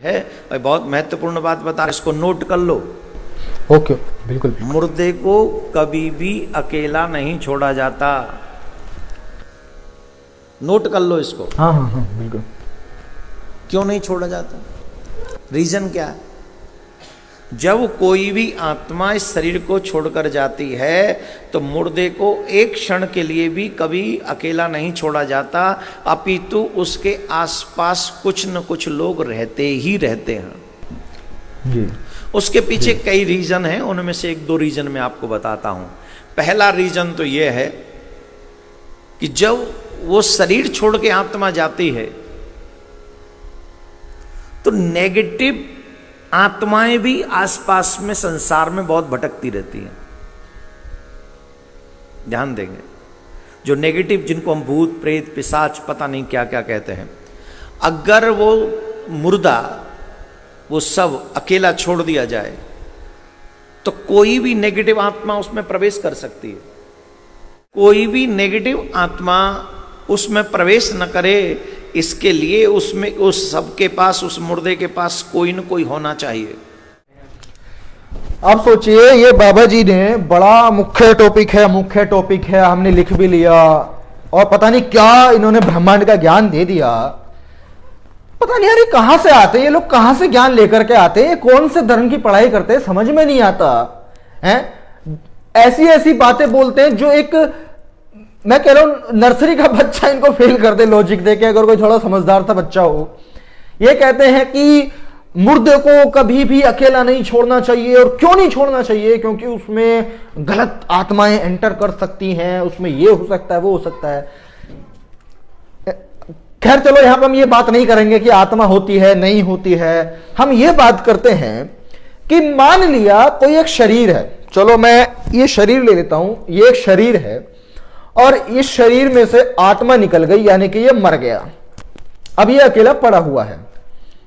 है। और बहुत महत्वपूर्ण बात बता, इसको नोट कर लो। ओके, बिल्कुल। मुर्दे को कभी भी अकेला नहीं छोड़ा जाता। नोट कर लो इसको। हाँ हाँ हाँ, बिल्कुल। क्यों नहीं छोड़ा जाता? रीजन क्या है? जब कोई भी आत्मा इस शरीर को छोड़कर जाती है तो मुर्दे को एक क्षण के लिए भी कभी अकेला नहीं छोड़ा जाता, अपितु उसके आसपास कुछ न कुछ लोग रहते ही रहते हैं जी। उसके पीछे कई रीजन हैं, उनमें से एक दो रीजन मैं आपको बताता हूं। पहला रीजन तो यह है कि जब वो शरीर छोड़ के आत्मा जाती है तो नेगेटिव आत्माएं भी आसपास में संसार में बहुत भटकती रहती हैं। ध्यान देंगे, जो नेगेटिव, जिनको हम भूत प्रेत पिशाच पता नहीं क्या क्या कहते हैं, अगर वो मुर्दा वो सब अकेला छोड़ दिया जाए तो कोई भी नेगेटिव आत्मा उसमें प्रवेश कर सकती है। कोई भी नेगेटिव आत्मा उसमें प्रवेश न करे, इसके लिए उसमें उस सबके पास, उस मुर्दे के पास कोई न कोई होना चाहिए। आप सोचिए, ये बाबा जी ने बड़ा मुख्य टॉपिक है, हमने लिख भी लिया और पता नहीं क्या इन्होंने ब्रह्मांड का ज्ञान दे दिया। पता नहीं यार, ये कहां से आते हैं ये लोग, कहां से ज्ञान लेकर के आते हैं, कौन से धर्म की पढ़ाई करते हैं, समझ में नहीं आता है। ऐसी ऐसी बातें बोलते हैं जो एक, मैं कह रहा हूं नर्सरी का बच्चा इनको फेल कर दे लॉजिक देके, अगर कोई थोड़ा समझदार सा बच्चा हो। ये कहते हैं कि मुर्दे को कभी भी अकेला नहीं छोड़ना चाहिए। और क्यों नहीं छोड़ना चाहिए? क्योंकि उसमें गलत आत्माएं एंटर कर सकती हैं, उसमें ये हो सकता है, वो हो सकता है। खैर चलो, यहां पर हम ये बात नहीं करेंगे कि आत्मा होती है नहीं होती है। हम ये बात करते हैं कि मान लिया कोई एक शरीर है, चलो मैं ये शरीर ले लेता हूं, ये एक शरीर है और इस शरीर में से आत्मा निकल गई, यानी कि ये मर गया। अब ये अकेला पड़ा हुआ है।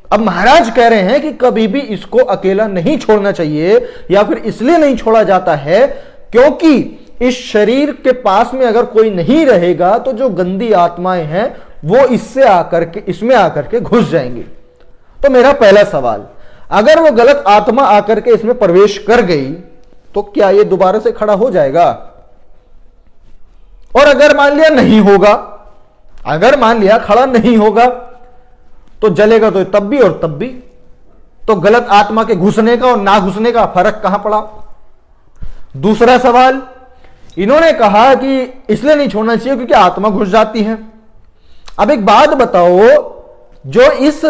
अब महाराज कह रहे हैं कि कभी भी इसको अकेला नहीं छोड़ना चाहिए, या फिर इसलिए नहीं छोड़ा जाता है क्योंकि इस शरीर के पास में अगर कोई नहीं रहेगा तो जो गंदी आत्माएं हैं वो इससे आकर के, इसमें आकर के घुस जाएंगी। तो मेरा पहला सवाल, अगर वो गलत आत्मा आकर के इसमें प्रवेश कर गई तो क्या ये दोबारा से खड़ा हो जाएगा? और अगर मान लिया नहीं होगा, अगर मान लिया खड़ा नहीं होगा तो जलेगा तो तब भी और तब भी। तो गलत आत्मा के घुसने का और ना घुसने का फर्क कहां पड़ा? दूसरा सवाल, इन्होंने कहा कि इसलिए नहीं छोड़ना चाहिए क्योंकि आत्मा घुस जाती है। अब एक बात बताओ, जो इस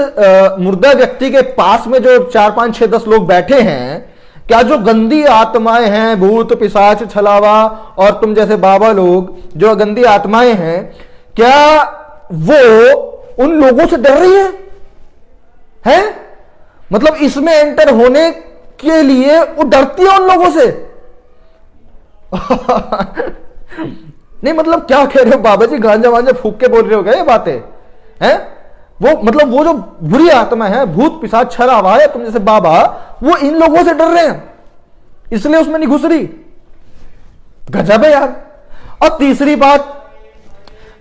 मुर्दा व्यक्ति के पास में जो 4 5 6 10 लोग बैठे हैं, क्या जो गंदी आत्माएं हैं, भूत पिशाच छलावा और तुम जैसे बाबा लोग, जो गंदी आत्माएं हैं, क्या वो उन लोगों से डर रही है? मतलब इसमें एंटर होने के लिए वो डरती है उन लोगों से? नहीं मतलब क्या कह रहे हो बाबा जी, गांजा वांजा फूक के बोल रहे हो क्या ये बातें हैं? वो मतलब वो जो बुरी आत्मा है, भूत पिशाच छलावा है, तुम जैसे बाबा, वो इन लोगों से डर रहे हैं, इसलिए उसमें नहीं घुस रही। गजब है यार। और तीसरी बात,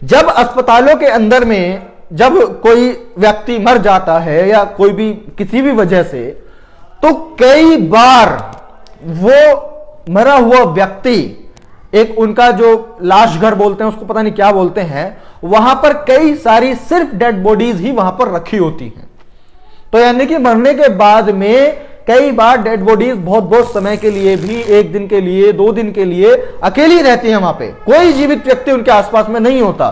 जब अस्पतालों के अंदर में जब कोई व्यक्ति मर जाता है या कोई भी किसी भी वजह से, तो कई बार वो मरा हुआ व्यक्ति, एक उनका जो लाश घर बोलते हैं, उसको पता नहीं क्या बोलते हैं, वहां पर कई सारी सिर्फ डेड बॉडीज ही वहां पर रखी होती हैं। तो यानी कि मरने के बाद में कई बार डेड बॉडीज बहुत बहुत समय के लिए भी, 1 दिन के लिए, 2 दिन के लिए अकेली रहती हैं वहां पे, कोई जीवित व्यक्ति उनके आसपास में नहीं होता।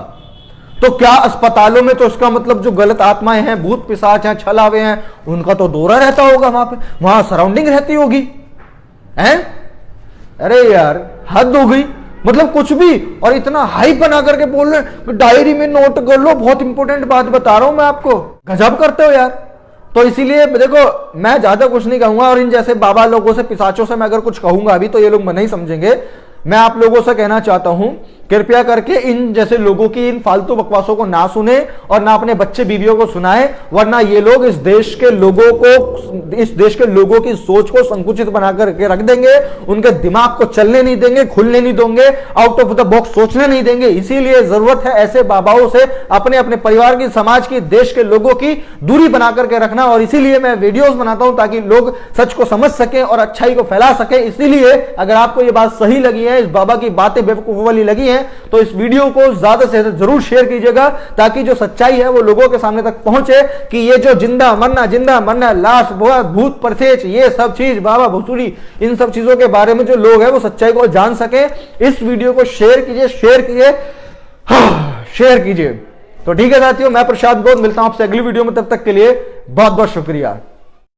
तो क्या अस्पतालों में तो इसका मतलब जो गलत आत्माएं हैं, भूत पिशाच हैं, छलावे हैं, उनका तो दौरा रहता होगा वहां पे, वहां सराउंडिंग रहती होगी हैं? अरे यार हद हो गई, मतलब कुछ भी। और इतना हाई बना करके बोल रहे हैं, डायरी में नोट कर लो, बहुत इंपॉर्टेंट बात बता रहा हूं मैं आपको। गजब करते हो यार। तो इसीलिए देखो, मैं ज्यादा कुछ नहीं कहूंगा, और इन जैसे बाबा लोगों से, पिशाचों से मैं अगर कुछ कहूंगा अभी तो ये लोग मन नहीं समझेंगे। मैं आप लोगों से कहना चाहता हूं कृपया करके इन जैसे लोगों की इन फालतू बकवासों को ना सुने और ना अपने बच्चे बीवियों को सुनाए, वरना ये लोग इस देश के लोगों की सोच को संकुचित बना करके रख देंगे, उनके दिमाग को चलने नहीं देंगे, खुलने नहीं देंगे, आउट ऑफ द बॉक्स सोचने नहीं देंगे। इसीलिए जरूरत है ऐसे बाबाओं से अपने अपने परिवार की, समाज की, देश के लोगों की दूरी बना करके रखना। और इसीलिए मैं वीडियोस बनाता हूं ताकि लोग सच को समझ सकें और अच्छाई को फैला सकें। इसीलिए अगर आपको यह बात सही लगी है, इस बाबा की बातें बेवकूफ वाली लगी हैं, तो इस वीडियो को ज्यादा से ज्यादा जरूर शेयर कीजिएगा ताकि जो सच्चाई है वो लोगों के सामने तक पहुंचे कि ये जो जिंदा मरना, लाश, भूत प्रेत, ये सब चीज, बाबा भुसुड़ी, इन सब चीजों के बारे में जो लोग हैं वो सच्चाई को जान सके। इस वीडियो को शेयर कीजिए। तो ठीक है साथियों, मैं प्रशांत गौड़ मिलता हूं आपसे अगली वीडियो में, तब तक के लिए बहुत बहुत शुक्रिया।